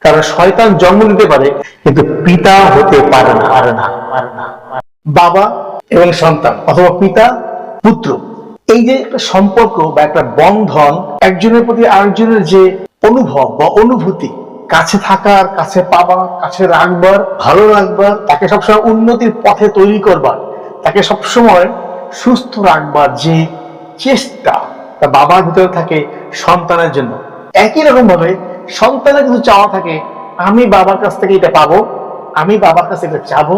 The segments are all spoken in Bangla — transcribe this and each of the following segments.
কারণ শয়তান জন্ম দিতে পারে কিন্তু পিতা হতে পারে না, বাবা এবং সন্তান অথবা পিতা পুত্র, এই যে একটা সম্পর্ক বা একটা বন্ধন, একজনের প্রতি আরেকজনের যে অনুভব বা অনুভূতি, কাছে থাকার, কাছে পাবার, কাছে রাখবার, ভালো রাখবার, তাকে সবসময় উন্নতির পথে তৈরি করবার, তাকে সবসময় সুস্থ রাখবার যে চেষ্টা তা বাবার ভিতরে থাকে সন্তানের জন্য। একই রকম ভাবে সন্তানের কিছু চাওয়া থাকে, আমি বাবার কাছ থেকে এটা পাবো, আমি বাবার কাছে এটা চাবো,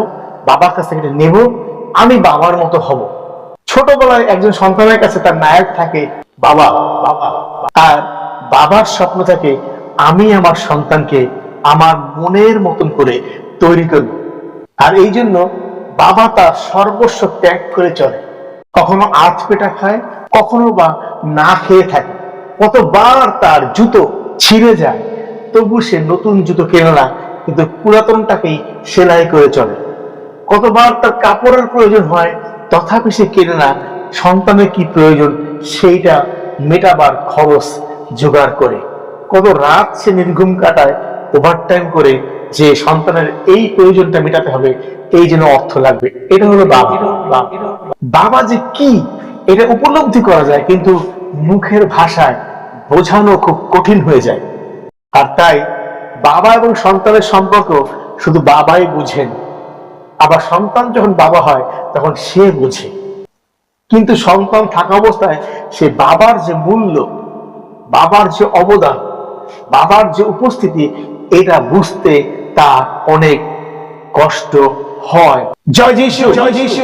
বাবার কাছ থেকে এটা নেব, আমি বাবার মতো হব। ছোটবেলায় একজন সন্তানের কাছে তার নায়ক থাকে বাবা, আর বাবার স্বপ্ন থাকে আমি আমার সন্তানকে আমার মনের মতন করে তৈরি করব। আর এই জন্য বাবা তার সর্বস্ব ত্যাগ করে চলে, কখনো আধ পেটা খায়, কখনো বা না খেয়ে থাকে, কতবার তার জুতো ছিঁড়ে যায় তবু সে নতুন জুতো কেনে না, কিন্তু পুরাতনটাকেই সেলাই করে চলে। কতবার তার কাপড়ের প্রয়োজন হয় তথাপি সে কেনে না, সন্তানের কি প্রয়োজন সেইটা মেটাবার খরচ জোগাড় করে। কত রাত সে নির্ঘুম কাটায় ওভারটাইম করে, যে সন্তানের এই প্রয়োজনটা মেটাতে হবে, এই জন্য অর্থ লাগবে। এটা হলো বাবা। বাবা যে কি এটা উপলব্ধি করা যায়, কিন্তু মুখের ভাষায় বোঝানো খুব কঠিন হয়ে যায়। আর তাই বাবা এবং সন্তানের সম্পর্ক শুধু বাবাই বুঝেন, আবার সন্তান যখন বাবা হয় তখন সে বুঝে। কিন্তু সন্তান থাকা অবস্থায় সে বাবার যে মূল্য, বাবার যে অবদান, বাবার যে উপস্থিতি, এটা বুঝতে তার অনেক কষ্ট হয়। জয় যিশু, জয় যিশু।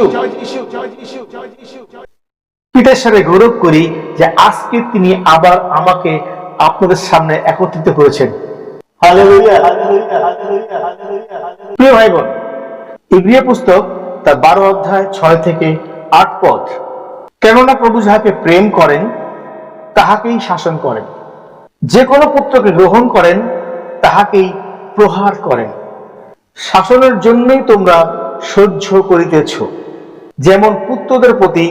পিতার সাথে গৌরব করি যে আজকে তিনি আবার আমাকে আপনাদের সামনে একত্রিত করেছেন। Hallelujah, hallelujah, hallelujah, hallelujah, hallelujah. প্রিয় ভাই বোন, ইব্রিয় পুস্তক তার 12 অধ্যায় 6 থেকে 8 পদ, কেননা প্রভু যাহাকে প্রেম করেন তাহাকেই শাসন করেন, যে কোনো পুত্রকে গ্রহণ করেন তাহাকেই প্রহার করেন। শাসনের জন্যই তোমরা সহ্য করিতেছ, যেমন পুত্রদের প্রতি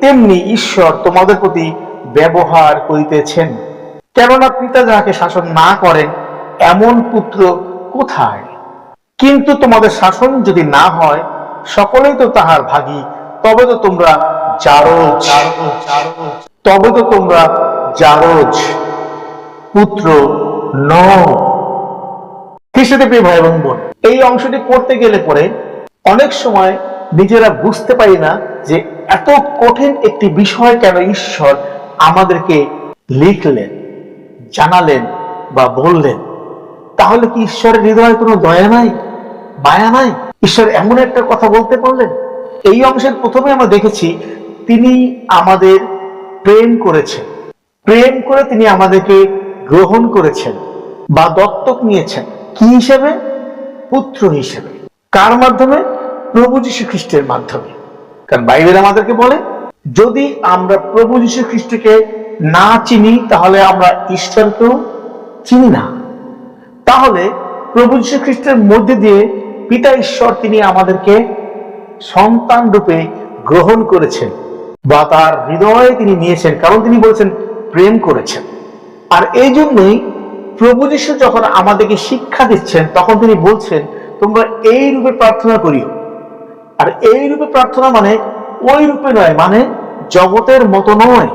তেমনি ঈশ্বর তোমাদের প্রতি ব্যবহার করিতেছেন। কেননা পিতা যাহাকে শাসন না করেন এমন পুত্র কোথায়? কিন্তু তোমাদের শাসন যদি না হয়, সকলেই তো তাহার ভাগী, তবে তো তোমরা জারজ পুত্র নও। খ্রিস্টতে প্রিয় ভাই এবং বোন, এই অংশটি পড়তে গেলে পরে অনেক সময় নিজেরা বুঝতে পারি না যে এত কঠিন একটি বিষয় কেন ঈশ্বর আমাদেরকে লিখলেন, জানালেন বা বললেন। তাহলে কি ঈশ্বরের হৃদয়ে কোনো দয়া নাই, মায়া নাই? ঈশ্বর এমন একটা কথা বলতে পারলেন? এই অংশের প্রথমে আমরা দেখেছি তিনি আমাদের প্রেম করেছেন, প্রেম করে তিনি আমাদেরকে গ্রহণ করেছেন বা দত্তক নিয়েছেন। কি হিসেবে? পুত্র হিসেবে। কার মাধ্যমে? প্রভু যীশু খ্রিস্টের মাধ্যমে। কারণ বাইবেল আমাদেরকে বলে যদি আমরা প্রভু যীশু খ্রিস্টকে না চিনি তাহলে আমরা ঈশ্বরকেও চিনি না। তাহলে প্রভু যীশু খ্রিস্টের মধ্যে দিয়ে পিতা ঈশ্বর তিনি আমাদেরকে সন্তান রূপে গ্রহণ করেছেন বা তার হৃদয়ে তিনি নিয়েছেন, কারণ তিনি বলেছেন প্রেম করেছেন। আর এই জন্যই প্রভু যীশু যখন আমাদেরকে শিক্ষা দিচ্ছেন তখন তিনি বলছেন তোমরা এই রূপে প্রার্থনা করিও। আর এই রূপে প্রার্থনা মানে ওই রূপে নয়, মানে জগতের মতো নয়,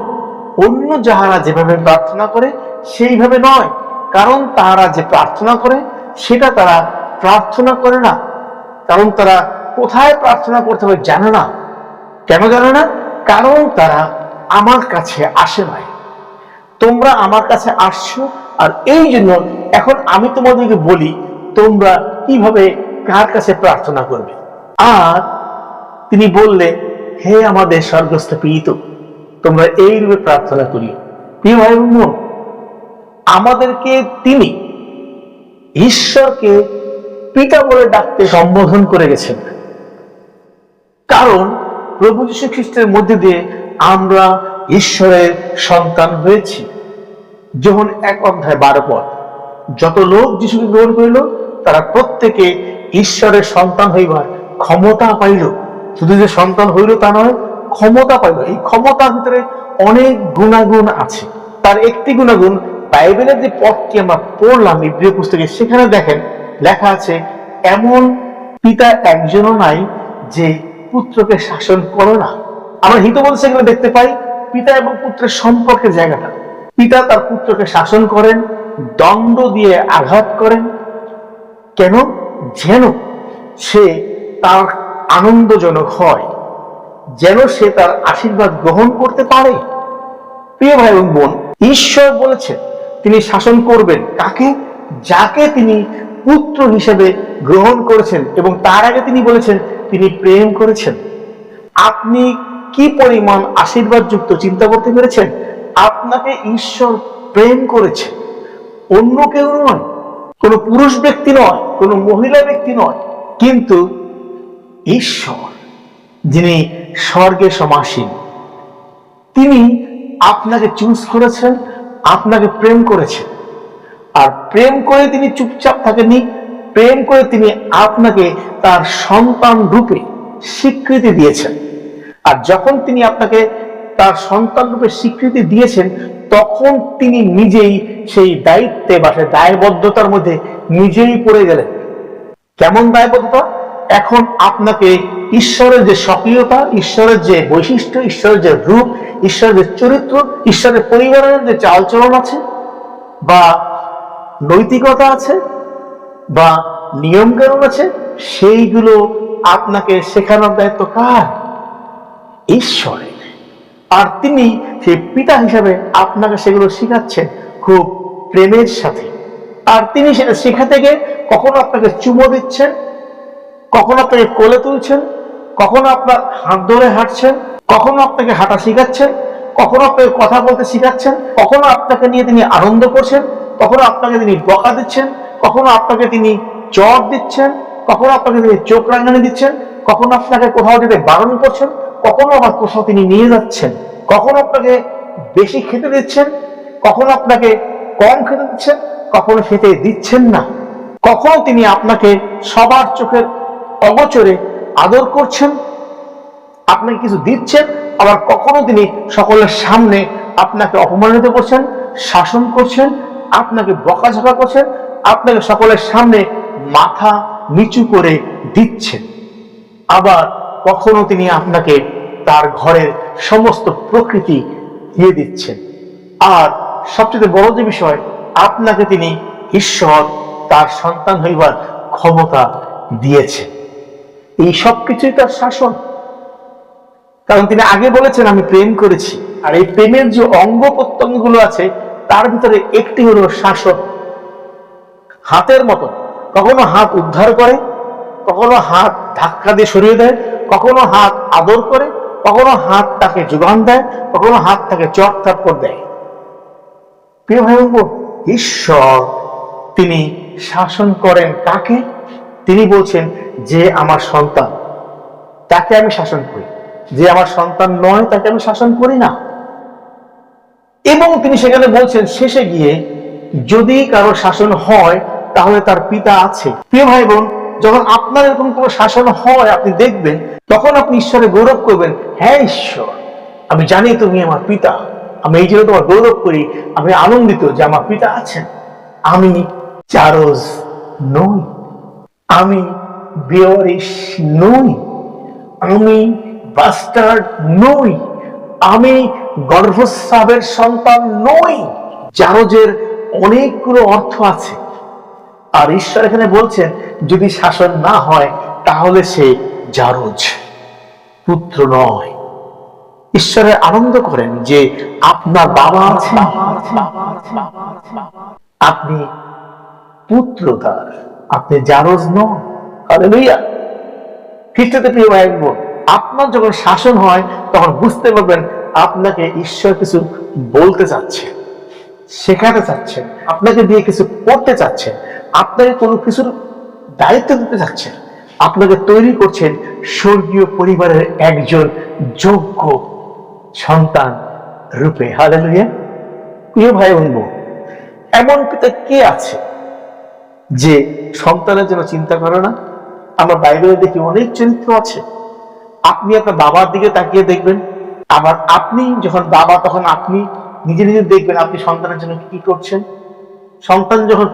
অন্য যাহারা যেভাবে প্রার্থনা করে সেইভাবে নয়। কারণ তারা যে প্রার্থনা করে সেটা তারা প্রার্থনা করে না, কারণ তারা কোথায় প্রার্থনা করতে হবে জানে না। কেন জানে না? কারণ তারা আমার কাছে আসে নাই। তোমরা আমার কাছে আসছো, আর এই জন্য এখন আমি তোমাদেরকে বলি তোমরা কিভাবে কার কাছে প্রার্থনা করবে। আর তিনি বললেন হে আমাদের স্বর্গস্থ পিতা, তোমরা এই রূপে প্রার্থনা করিও। প্রিয় ভাই বোন, আমাদেরকে তিনি ঈশ্বরকে পিতা বলে ডাকতে সম্বোধন করে গেছেন, কারণ প্রভু যীশু খ্রিস্টের মধ্যে দিয়ে আমরা ঈশ্বরের সন্তান হয়েছি। যোহন 1 অধ্যায় 12 পদ, যত লোক যিশুকে গ্রহণ করিল তারা প্রত্যেকে ঈশ্বরের সন্তান হইবার ক্ষমতা পাইল। শুধু যে সন্তান হইল তা নয়, ক্ষমতা পাইল। এই ক্ষমতার ভিতরে অনেক গুণাগুণ আছে। তার একটি গুণাগুণ বাইবেলের যে পথটি আমরা পড়লাম ইব্রিয় পুস্তকে, সেখানে দেখেন লেখা আছে, এমন পিতা একজনও নাই যে পুত্রকে শাসন করে না। আমরা হিতবোধ সেখানে দেখতে পাই পিতা এবং পুত্রের সম্পর্কের জায়গাটা। পিতা তার পুত্রকে শাসন করেন, দণ্ড দিয়ে আঘাত করেন, কেন? যেন সে তার আনন্দজনক হয়, যেন সে তার আশীর্বাদ গ্রহণ করতে পারে। প্রিয় ভাই এবং বোন, ঈশ্বর বলেছেন তিনি শাসন করবেন কাকে? যাকে তিনি পুত্র হিসেবে গ্রহণ করেছেন, এবং তার আগে তিনি বলেছেন তিনি প্রেম করেছেন। আপনি কি পরিমাণ আশীর্বাদ যুক্ত চিন্তা করতে পেরেছেন? আপনাকে ঈশ্বর প্রেম করেছে, অন্য কেউ নয়, কোনো পুরুষ ব্যক্তি নয়, কোনো মহিলা ব্যক্তি নয়, কিন্তু ঈশ্বর যিনি স্বর্গে সমাসীন, তিনি আপনাকে চুজ করেছেন, আপনাকে প্রেম করেছেন। আর প্রেম করে তিনি চুপচাপ থাকেননি, প্রেম করে তিনি আপনাকে তার সন্তান রূপে স্বীকৃতি দিয়েছেন। আর যখন তিনি আপনাকে তার সন্তান রূপে স্বীকৃতি দিয়েছেন, তখন তিনি নিজেই সেই দায়িত্বে বা সেই দায়বদ্ধতার মধ্যে নিজেই পড়ে গেলেন। কেমন দায়বদ্ধতা? এখন আপনাকে ঈশ্বরের যে স্বকীয়তা, ঈশ্বরের যে বৈশিষ্ট্য, ঈশ্বরের যে রূপ, ঈশ্বরের যে চরিত্র, ঈশ্বরের পরিবারের যে চালচলন আছে বা নৈতিকতা আছে বা নিয়ম কানুন আছে, সেইগুলো আপনাকে শেখানোর দায়িত্ব কার? ঈশ্বরের। আর তিনি সেই পিতা হিসাবে আপনাকে সেগুলো শেখাচ্ছেন খুব প্রেমের সাথে। আর তিনি সেটা শেখাতে গিয়ে কখনো আপনাকে চুমো দিচ্ছেন, কখনো আপনাকে কোলে তুলছেন, কখনো আপনার হাত ধরে হাঁটছেন, কখনো আপনাকে হাঁটা শিখাচ্ছেন, কখনো আপনাকে কথা বলতে শিখাচ্ছেন, কখনো আপনাকে নিয়ে তিনি আনন্দ করছেন, কখনো আপনাকে তিনি বকা দিচ্ছেন, কখনো আপনাকে তিনি চর দিচ্ছেন, কখনো আপনাকে তিনি চোখ রাঙানি দিচ্ছেন, কখনো আপনাকে কোথাও যেতে বারণ করছেন, কখনো আবার কোথাও তিনি নিয়ে যাচ্ছেন, কখনো আপনাকে বেশি খেতে দিচ্ছেন, কখনো আপনাকে কম খেতে দিচ্ছেন, কখনো খেতে দিচ্ছেন না, কখনো তিনি আপনাকে সবার চোখের অগোচরে আদর করছেন, আপনাকে কিছু দিচ্ছেন, আবার কখনো তিনি সকলের সামনে আপনাকে অপমানিত করছেন, শাসন করছেন, আপনাকে বকাঝকা করছেন, আপনাকে সকলের সামনে মাথা নিচু করে দিচ্ছেন। আবার কখনো তিনি আপনাকে তার ঘরের সমস্ত প্রকৃতি দিয়ে দিচ্ছেন। আর সবচেয়ে বড় যে বিষয়, আপনাকে তিনি ঈশ্বর তার সন্তান হইবার ক্ষমতা দিয়েছেন। এই সবকিছুই তার শাসন। কারণ তিনি আগে বলেছেন আমি প্রেম করেছি। আর এই প্রেমের যে অঙ্গ প্রত্যঙ্গগুলো আছে, তার ভিতরে একটি হলো শাসন। হাতের মতো কখনো হাত উদ্ধার করে, কখনো হাত ধাক্কা দিয়ে সরিয়ে দেয়, কখনো হাত আদর করে, কখনো হাত তাকে যোগান দেয়, কখনো হাত তাকে চট থাপ্পড় দেয়। প্রিয় ভাই বোন, ঈশ্বর তিনি শাসন করেন কাকে? তিনি বলছেন যে আমার সন্তান, তাকে আমি শাসন করি, যে আমার সন্তান নয় তাকে আমি শাসন করি না। এবং তিনি সেখানে বলছেন শেষে গিয়ে, যদি কারো শাসন হয় তাহলে তার পিতা আছে। প্রিয় ভাই বোন, যখন আপনার এরকম কোনো শাসন হয় আপনি দেখবেন, তখন আপনি ঈশ্বরে গৌরব করবেন, হ্যাঁ ঈশ্বর, আমি জানি তুমি আমার পিতা, আমি এই জন্য তোমার গৌরব করি, আমি আনন্দিত যে আমার পিতা আছেন। আমি জারজ নই, আমি বেওয়ারিশ নই, আমি বাস্টার্ড নই, আমি গর্ভস্রাবের সন্তান নই। জারজের অনেকগুলো অর্থ আছে। আর ঈশ্বর এখানে বলছেন যদি শাসন না হয় তাহলে সে জারজ, পুত্র নয়। ঈশ্বরের আনন্দ করেন যে আপনার বাবা আছে, আপনি পুত্র তার, আপনি জারজ নন। হালেলুয়া। খ্রিস্টতে প্রিয় ভাই বোন, আপনার যখন শাসন হয় তখন বুঝতে পারবেন আপনাকে ঈশ্বর কিছু বলতে চাচ্ছে, শেখাতে চাচ্ছেন, আপনাকে দিয়ে কিছু করতে চাচ্ছেন, আপনাকে কোনো কিছুর দায়িত্ব দিতে চাচ্ছেন, আপনাকে তৈরি করছেন স্বর্গীয় পরিবারের একজন যোগ্য সন্তান রূপে। হালেলুয়া। প্রিয় ভাই বোন, এমন পিতা কে আছে যে সন্তানের জন্য চিন্তা করে না? আমরা বাইবেলে দেখি অনেক চরিত্র আছে। আপনি আপনার বাবার দিকে তাকিয়ে দেখবেন, আবার আপনি যখন বাবা তখন আপনি, নিজে নিজে দেখবেন আপনি সন্তানের জন্য কি করছেন। সন্তান যখন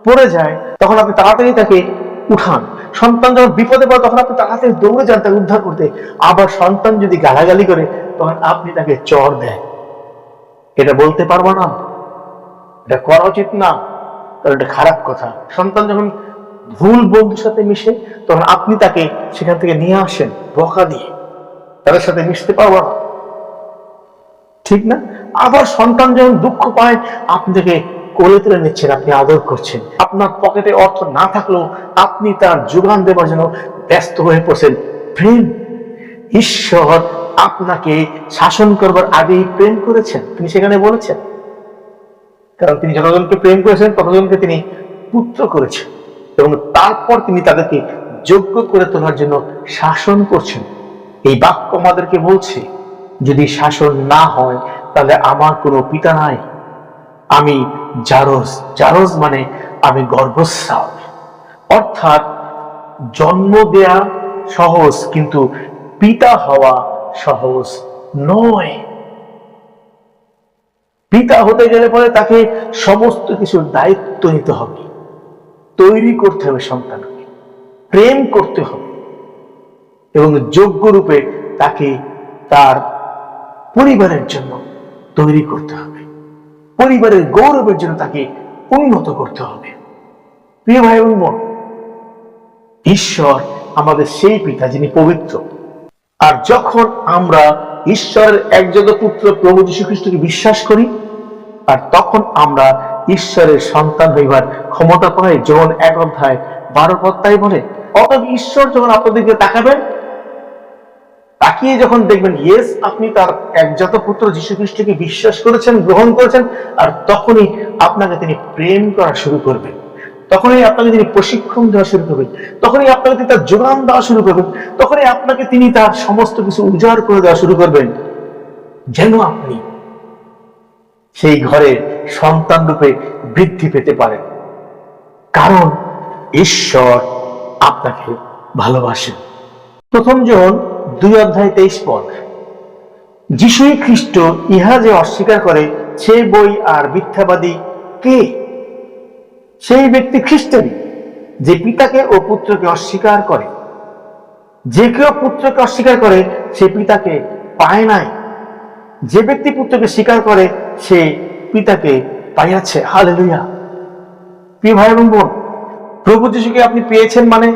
পড়ে যায় তখন আপনি তাড়াতাড়ি তাকে উঠান, সন্তান যখন বিপদে পড়ে তখন আপনি তাড়াতাড়ি দৌড়ে যান তাকে উদ্ধার করতে। আবার সন্তান যদি গালাগালি করে তখন আপনি তাকে চর দেন। এটা বলতে পারবো না, এটা করা উচিত না, কারণ এটা খারাপ কথা। সন্তান যখন ভুল বন্ধুর সাথে মিশে তখন আপনি তাকে সেখান থেকে নিয়ে আসেন বকা দিয়ে, তাদের সাথে মিশতে পারবো না, ঠিক না? আবার সন্তান যখন দুঃখ পায় আপনি তাকে কোলে তুলে নিচ্ছেন, আপনি আদর করছেন। আপনার পকেটে অর্থ না থাকলেও আপনি তার যোগান দেওয়ার জন্য ব্যস্ত হয়ে পড়ছেন। প্রেম, ঈশ্বর আপনাকে শাসন করবার আগেই প্রেম করেছেন, তিনি সেখানে বলেছেন, কারণ তিনি যতজনকে প্রেম করেছেন ততজনকে তিনি পুত্র করেছেন এবং তারপর তিনি তাদেরকে যোগ্য করে তোলার জন্য শাসন করছেন। এই বাক্য আমাদেরকে বলছে, যদি শাসন না হয় তাহলে আমার কোনো পিতা নাই। আমি জারজ, জারজ মানে আমি গর্ভস্রাব, অর্থাৎ জন্ম দেয়া সহজ কিন্তু পিতা হওয়া সহজ নয়। পিতা হতে গেলে পরে তাকে সমস্ত কিছুর দায়িত্ব নিতে হবে, তৈরি করতে হবে সন্তানকে, প্রেম করতে হবে এবং যোগ্য রূপে তাকে তার পরিবারের জন্য তৈরি করতে হবে, পরিবারের গৌরবের জন্য তাকে উন্নত করতে হবে। প্রিয় ভাই এবং বোন, ঈশ্বর আমাদের সেই পিতা যিনি পবিত্র। আর যখন আমরা ঈশ্বরের একজন পুত্র প্রভু যীশু খ্রিস্টকে বিশ্বাস করি আর তখন আমরা ঈশ্বরের সন্তান হইবার ক্ষমতা পাই। যখন 1:12 তাই বলে। অতএব ঈশ্বর যখন আপনাদেরকে তাকাবেন, তাকিয়ে যখন দেখবেন ইয়েস আপনি তার একজাত পুত্র যীশু খ্রিস্টকে বিশ্বাস করেছেন, গ্রহণ করেছেন, আর তখনই আপনাকে তিনি প্রেম করা শুরু করবেন, তখনই আপনাকে তিনি প্রশিক্ষণ দেওয়া শুরু করবেন, তখনই আপনাকে তিনি তার যোগান দেওয়া শুরু করবেন, তখনই আপনাকে তিনি তার সমস্ত কিছু উজাড় করে দেওয়া শুরু করবেন, যেন আপনি সেই ঘরে সন্তান রূপে বৃদ্ধি পেতে পারেন। কারণ ঈশ্বর আপনাকে ভালোবাসেন। প্রথম জন 2:23 যিশুই খ্রিস্ট ইহা যে অস্বীকার করে সে বই আর মিথ্যাবাদী কে? সেই ব্যক্তি খ্রিস্টানই যে পিতাকে ও পুত্রকে অস্বীকার করে। যে কেউ পুত্রকে অস্বীকার করে সে পিতাকে পায় নাই। যে ব্যক্তি পুত্রকে স্বীকার করে সে পিতাকে পাইয়াছে। হালেলুয়া। প্রিয় ভাই এবং বোন, প্রভু যিশুকে আপনি পেয়েছেন মানে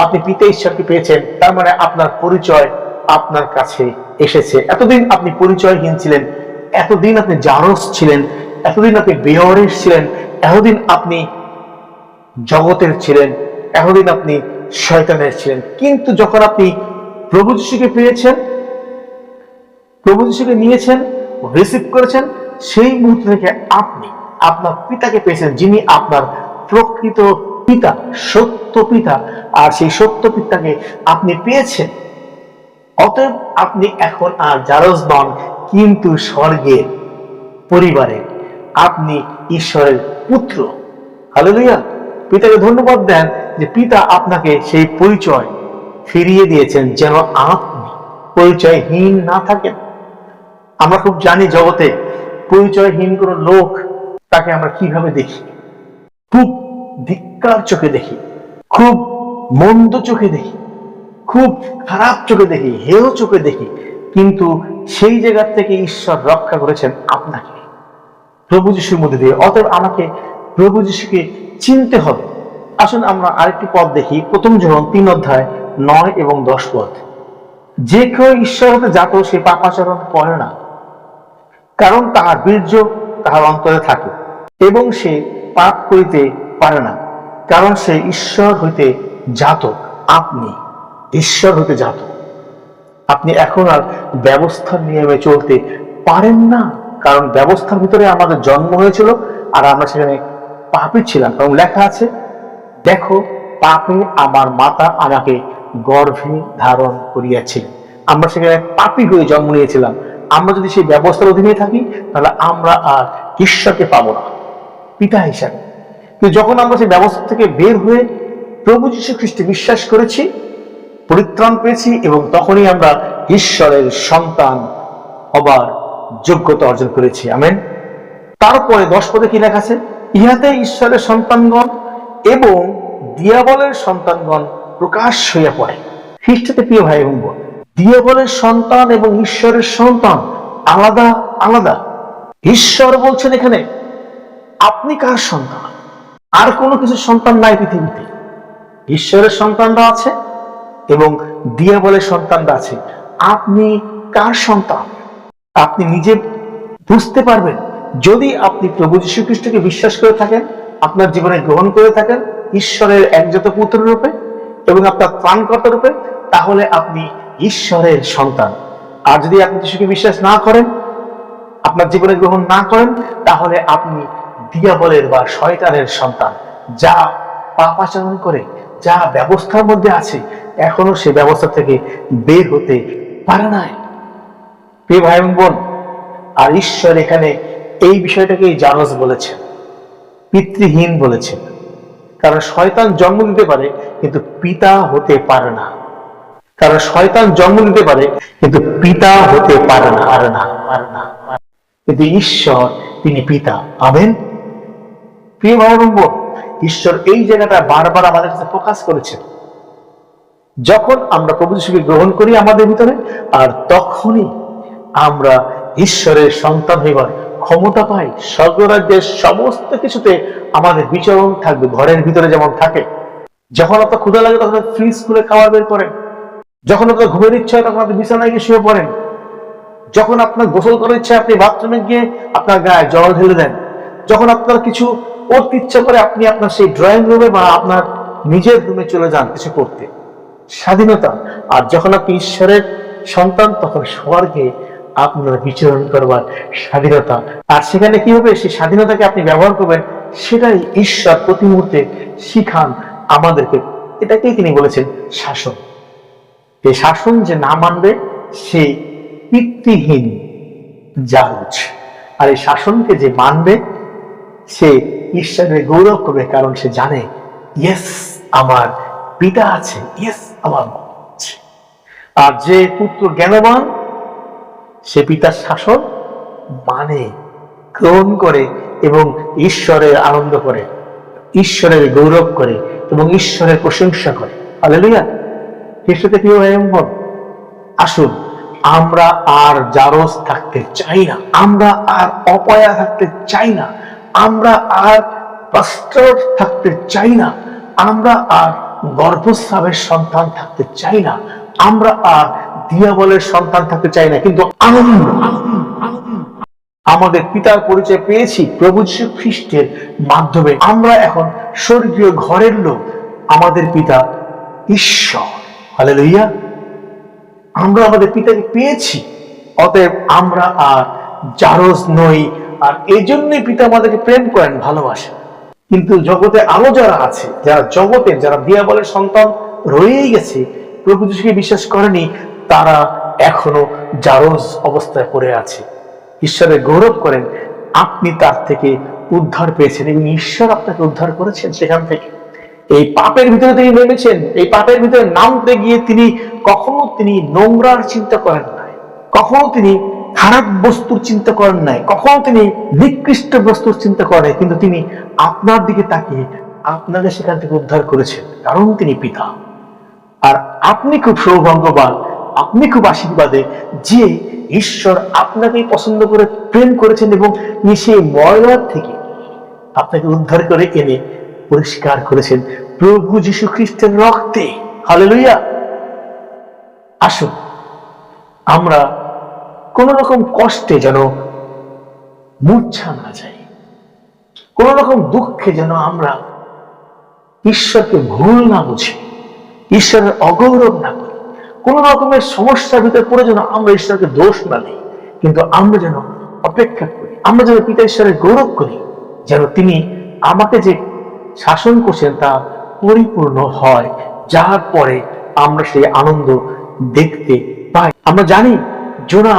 আপনি পিতা ঈশ্বরকে পেয়েছেন, তার মানে আপনার পরিচয় আপনার কাছে এসেছে। এতদিন আপনি পরিচয়হীন ছিলেন, এতদিন আপনি জারজ ছিলেন, এতদিন আপনি বেওয়ারিশ ছিলেন, এতদিন আপনি জগতের ছিলেন, এতদিন আপনি শয়তানের ছিলেন। কিন্তু যখন আপনি প্রভু যিশুকে পেয়েছেন, প্রভু যিশুকে নিয়েছেন, রিসিভ করেছেন, সেই মুহূর্ত থেকে আপনি আপনার পিতাকে পেয়েছেন, যিনি আপনার প্রকৃত পিতা, সত্য পিতা। আর সেই সত্য পিতাকে আপনি পেয়েছেন। অতএব আপনি এখন আর জারজ নন, কিন্তু স্বর্গের পরিবারে আপনি ঈশ্বরের পুত্র। হালেলুয়া। পিতাকে ধন্যবাদ দেন যে পিতা আপনাকে সেই পরিচয় ফিরিয়ে দিয়েছেন, যেন আপনি পরিচয়হীন না থাকেন। আমরা খুব জানি জগতে পরিচয়হীন কোন লোক, তাকে আমরা কিভাবে দেখি? খুব ধিক্কার চোখে দেখি, খুব মন্দ চোখে দেখি, খুব খারাপ চোখে দেখি, হেয় চোখে দেখি। কিন্তু সেই জায়গা থেকে ঈশ্বর রক্ষা করেছেন আপনাকে প্রভু যিশুর মধ্যে দিয়ে। অতএব আমাকে প্রভু যিশুকে চিনতে হবে। আসুন আমরা আরেকটি পদ দেখি, প্রথম জন 3:9 এবং 10। যে কেউ ঈশ্বর হতে জাত সে পাপাচরণ করে না, কারণ তাহার বীর্য তাহার অন্তরে থাকে এবং সে পাপ করিতে পারে না, কারণ সে ঈশ্বর হইতে জাত। আপনি ঈশ্বর হইতে জাত। আপনি এখন আর ব্যবস্থার নিয়মে চলতে পারেন না, কারণ ব্যবস্থার ভিতরে আমাদের জন্ম হয়েছিল আর আমরা সেখানে পাপী ছিলাম। এবং লেখা আছে, দেখো পাপে আমার মাতা আমাকে গর্ভে ধারণ করিয়াছিল। আমরা সেখানে পাপী হয়ে জন্ম নিয়েছিলাম। আমরা যদি সেই ব্যবস্থার অধীনে থাকি তাহলে আমরা আর ঈশ্বরকে পাবো না পিতা হিসাবে। কিন্তু যখন আমরা সেই ব্যবস্থা থেকে বের হয়ে প্রভু যীশু খ্রিস্টে বিশ্বাস করেছি, পরিত্রাণ পেয়েছি, এবং তখনই আমরা ঈশ্বরের সন্তান হবার যোগ্যতা অর্জন করেছি। আমেন। তারপরে 10 পদে কি লেখা আছে? ইহাতে ঈশ্বরের সন্তানগণ এবং দিয়াবলের সন্তানগণ প্রকাশ হইয়া পড়ে। খ্রিস্টতে প্রিয় ভাই এবং বোন, দিয়াবলের সন্তান এবং ঈশ্বরের সন্তান আলাদা আলাদা। ঈশ্বর বলছেন এখানে আপনি কার সন্তান? আর কোনো কিছু সন্তান নাই পৃথিবীতে। ঈশ্বরের সন্তানরা আছে এবং দিয়াবলের সন্তানরা আছে। আপনি কার সন্তান? আপনি নিজে বুঝতে পারবেন যদি আপনি প্রভু যীশু খ্রিস্টকে বিশ্বাস করে থাকেন, আপনার জীবনে গ্রহণ করে থাকেন ঈশ্বরের একজাত পুত্র রূপে এবং আপনার ত্রাণকর্তা রূপে, তাহলে আপনি ঈশ্বরের সন্তান। আর যদি আপনি যিশুকে বিশ্বাস না করেন, আপনার জীবনে গ্রহণ না করেন, তাহলে আপনি দিয়াবলের বা শয়তানের সন্তান, যা পাপাচরণ করে, যা ব্যবস্থার মধ্যে আছে, এখনো সে ব্যবস্থা থেকে বের হতে পারে নাই। প্রিয় ভাই এবং বোন, আর ঈশ্বর এখানে এই বিষয়টাকেই জারজ বলেছেন, পিতৃহীন বলেছেন। কারণ শয়তান জন্ম দিতে পারে কিন্তু পিতা হতে পারে না। কারণ শয়তান জন্ম দিতে পারে কিন্তু পিতা হতে পারে না, পারে না, পারে না। কিন্তু ঈশ্বর তিনি পিতা। আমেন। প্রিয় ভাই এবং বোন, ঈশ্বর এই জায়গাটা বারবার আমাদের কাছে প্রকাশ করেছেন। যখন আমরা প্রভু যীশুকে গ্রহণ করি আমাদের ভিতরে, আর তখনই আমরা ঈশ্বরের সন্তান হইবার ক্ষমতা পাই। স্বর্গরাজ্যের সমস্ত কিছুতে আমাদের বিচরণ থাকবে। ঘরের ভিতরে যেমন থাকে, যখন আপনার ক্ষুধা লাগে তখন ফ্রিজ খুলে খাবার বের করেন, যখন আপনার ঘুমের ইচ্ছা হয় তখন আপনি বিছানায় গিয়ে শুয়ে পড়েন, যখন আপনার গোসল করার ইচ্ছা আপনি বাথরুমে গিয়ে আপনার গায়ে জল ঢেলে দেন, যখন আপনার কিছু করতে ইচ্ছা করে আপনি আপনার সেই ড্রয়িং রুমে বা আপনার নিজের রুমে চলে যান কিছু করতে। স্বাধীনতা। আর যখন আপনি ঈশ্বরের সন্তান, তখন স্বর্গে আপনার বিচরণ করবার স্বাধীনতা। আর সেখানে কি হবে? সেই স্বাধীনতাকে আপনি ব্যবহার করবেন, সেটাই ঈশ্বর প্রতি মুহূর্তে শিখান আমাদেরকে। এটাকেই তিনি বলেছেন শাসন। এই শাসন যে না মানবে সে পিতৃহীন জারজ, আর এই শাসনকে যে মানবে সে ঈশ্বরের গৌরব করবে, কারণ সে জানে ইয়েস আমার পিতা আছে, ইয়েস আমার মা আছে। আর যে পুত্র জ্ঞানবান সে পিতার শাসন মানে, গ্রহণ করে এবং ঈশ্বরের আনন্দ করে, ঈশ্বরের গৌরব করে এবং ঈশ্বরের প্রশংসা করে। হালেলুয়া। খ্রিস্টতে প্রিয় ভাই এবং বোন, আসুন আমরা আর জারজ থাকতে চাই না, আমরা আর অপয়া থাকতে চাই না, আমরা আর বাস্টার্ড থাকতে চাই না, আমরা আর গর্ভস্রাবের সন্তান থাকতে চাই না, আমরা আর দিয়াবলের সন্তান থাকতে চাই না। কিন্তু আমাদের পিতার পরিচয় পেয়েছি প্রভু যীশু খ্রিস্টের মাধ্যমে। আমরা এখন স্বর্গীয় ঘরের লোক, আমাদের পিতা ঈশ্বর। হালেলুয়া। আমরা আমাদের পিতাকে পেয়েছি, অতএব আমরা আর জারজ নই। আর এই জন্যই পিতা আমাদেরকে প্রেম করেন, ভালোবাসেন। কিন্তু জগতে আরো যারা আছে, যারা জগতে যারা দিয়াবলের সন্তান রয়েই গেছে, প্রভু যীশুকে বিশ্বাস করেনি, তারা এখনো জারজ অবস্থায় পড়ে আছে। ঈশ্বরের গৌরব করেন, আপনি তার থেকে উদ্ধার পেয়েছেন এবং ঈশ্বর আপনাকে উদ্ধার করেছেন সেখান থেকে। এই পাপের ভিতরে তিনি নেমেছেন, এই পাপের ভিতরে নামতে গিয়ে তিনি কখনো নোংরার চিন্তা করেন নাই, কখনো তিনি খারাপ বস্তুর চিন্তা করেন নাই, কখনো তিনি নিকৃষ্ট বস্তুর চিন্তা করেন, কিন্তু তিনি আপনার দিকে তাকিয়ে আপনাকে সেখান থেকে উদ্ধার করেছেন, কারণ তিনি পিতা। আর আপনি খুব সৌভাগ্যবান, আপনি খুব আশীর্বাদে যে ঈশ্বর আপনাকেই পছন্দ করে প্রেম করেছেন এবং সেই ময়লার থেকে আপনাকে উদ্ধার করে এনে পরিষ্কার করেছেন প্রভু যীশু খ্রিস্টের রক্তে। হালেলুয়া। আসুন আমরা কোন রকম কষ্টে যেন মূর্ছা না যাই, কোন রকম দুঃখে যেন আমরা ঈশ্বরকে ভুল না বুঝি, ঈশ্বরের অগৌরব না করি, কোন রকমের সমস্যার ভিতরে পড়ে যেন আমরা ঈশ্বরকে দোষ না দিই, কিন্তু আমরা যেন অপেক্ষা করি, আমরা যেন পিতা ঈশ্বরের গৌরব করি, যেন তিনি আমাকে যে শাসন করছেন তা পরিপূর্ণ হয়, যার পরে আমরা সেই আনন্দ দেখতে পাই। আমরা জানি যোনা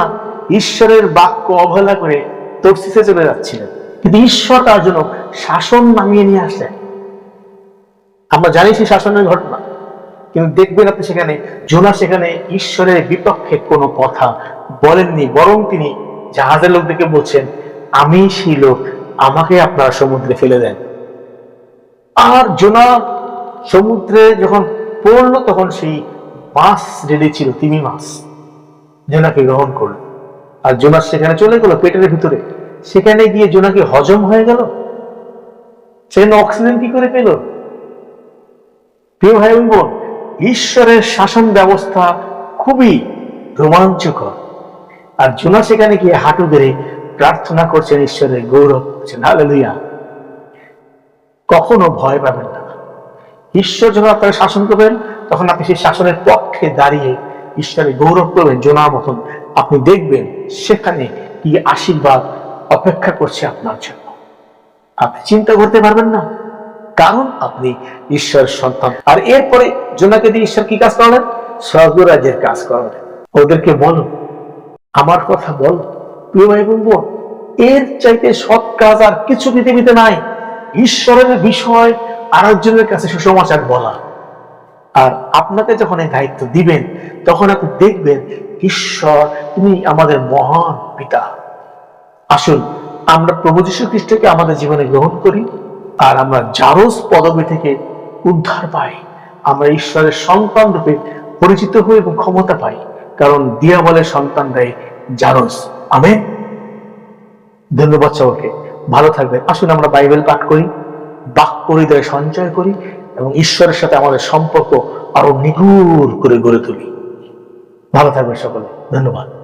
ঈশ্বরের বাক্য অবহেলা করে তরসিসে চলে যাচ্ছিলেন, কিন্তু ঈশ্বর তার জন্য শাসন নামিয়ে নিয়ে আসলেন। আমরা জানি সেই শাসনের ঘটনা, কিন্তু দেখবেন আপনি সেখানে যোনা সেখানে ঈশ্বরের বিপক্ষে কোনো কথা বলেননি, বরং তিনি জাহাজের লোকদেরকে বলছেন, আমি সেই লোক, আমাকে আপনারা সমুদ্রে ফেলে দেন। আর জোনা সমুদ্রে যখন পড়লো তখন সেই মাছ রেডি ছিল, তিমি মাছ জোনাকে গ্রহণ করলো। আর জোনা সেখানে চলে গেল পেটের ভিতরে। সেখানে গিয়ে জোনাকে হজম হয়ে গেল, সেখানে অক্সিজেন কি করে পেল? প্রিয় ভাই বোন, ঈশ্বরের শাসন ব্যবস্থা খুবই রোমাঞ্চকর। আর জোনা সেখানে গিয়ে হাঁটু গেড়ে প্রার্থনা করছেন, ঈশ্বরের গৌরব করছেন। হালেলুয়া। কখনো ভয় পাবেন না। ঈশ্বর যখন আপনাকে শাসন করবেন তখন আপনি সেই শাসনের পক্ষে দাঁড়িয়ে ঈশ্বরের গৌরব করবেন জোনার মতন। আপনি দেখবেন সেখানে কি আশীর্বাদ অপেক্ষা করছে আপনার জন্য। আপনি চিন্তা করতে পারবেন না, কারণ আপনি ঈশ্বরের সন্তান। আর এরপরে জোনাকে দিয়ে ঈশ্বর কি কাজ করালেন? স্বর্গরাজ্যের কাজ করালেন। ওদেরকে বলো, আমার কথা বলো। প্রিয় ভাই বোন, এর চাইতে সৎ কাজ আর কিছু পৃথিবীতে নাই। ঈশ্বরের বিষয় আরেকজনের কাছে সুসমাচার বলা। আর আপনাকে যখন এই দায়িত্ব দিবেন তখন আপনি দেখবেন ঈশ্বর, তিনি আমাদের মহান পিতা। আসুন আমরা প্রভু যীশু খ্রিস্টকে আমাদের জীবনে গ্রহণ করি, আর আমরা জারজ পদবী থেকে উদ্ধার পাই। আমরা ঈশ্বরের সন্তান রূপে পরিচিত হই এবং ক্ষমতা পাই, কারণ দিয়াবলের সন্তানরাই জারজ। আমেন। ধন্যবাদ সবাইকে, ভালো থাকবেন। আসুন আমরা বাইবেল পাঠ করি, বাক্য হৃদয়ে সঞ্চয় করি এবং ঈশ্বরের সাথে আমাদের সম্পর্ক আরো নিগুড় করে গড়ে তুলি। ভালো থাকবেন সকলে, ধন্যবাদ।